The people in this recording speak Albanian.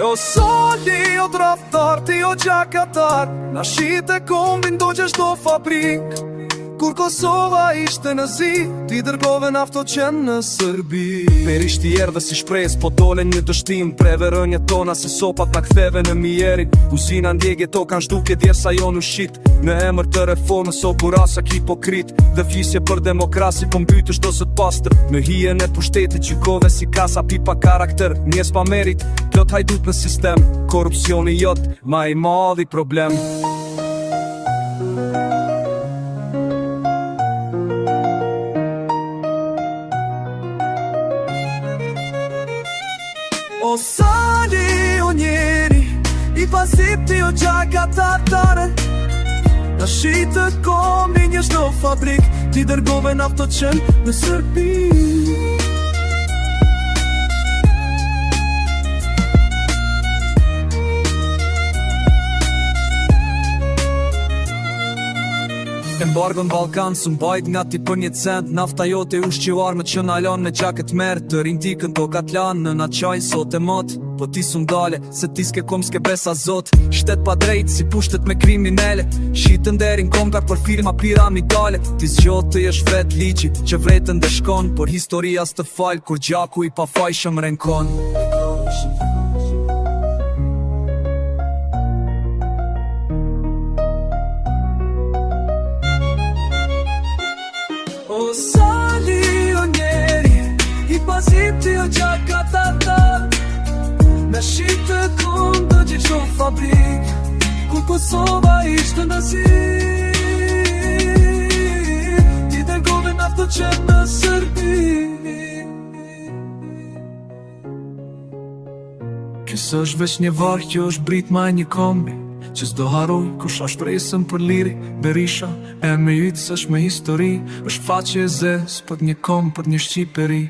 o soli, o draftar, ti o gjakatar, na shite kombin do gjashto fabrik. Kur Kosova ishte në zi, ti dërgove nafto qenë në Sërbi. Perisht i erdhe si shpres, po dole një dështim. Preve rënje tona se sopat na ktheve në mijerit. Uzina ndjegje to kan shduke djersa jo në shqit. Në emër të reformës o burasak hipokrit. Dhe fisje për demokrasi po mbytësh do sët pastër. Në hijen e pushtetit gjykove si kasa pipa karakter. Njes pa merit, plot hajdut në sistem. Korupcioni jot, ma i madhi problem. O sali, o njeri, i pasit ti o gjakatatare. Na shite kombi një shdo fabrik, ti dërgove nafto qenë në Sërbi. Embargo në Balkan së mbajt nga ti për një cent. Nafta jote ushqivar me që nalon në gjaket merë. Të rindikën to katlan në na qajnë sot e mot. Po ti su mdale, se ti s'ke kom s'ke besa zot. Shtet pa drejt si pushtet me kriminele. Shitën derin kongar për firma piramidale. Ti zgjot të jesh vet ligji që vretën dhe shkon. Por historia s'të fal kur gjaku i pa fajshëm renkon. O sali, o njeri, i pasit ti o gjakatatare. Me shite kom do gjitho fabrik, kur Kosova ishte në zi. Ti dërgove nafto qenë në Sërbi. Kësë është veç një varë që është brit ma një kombi, që s'do haroj kush ashtë presën për liri. Berisha e me jytës është me histori, është faqe e zes për një kom për një Shqipëri.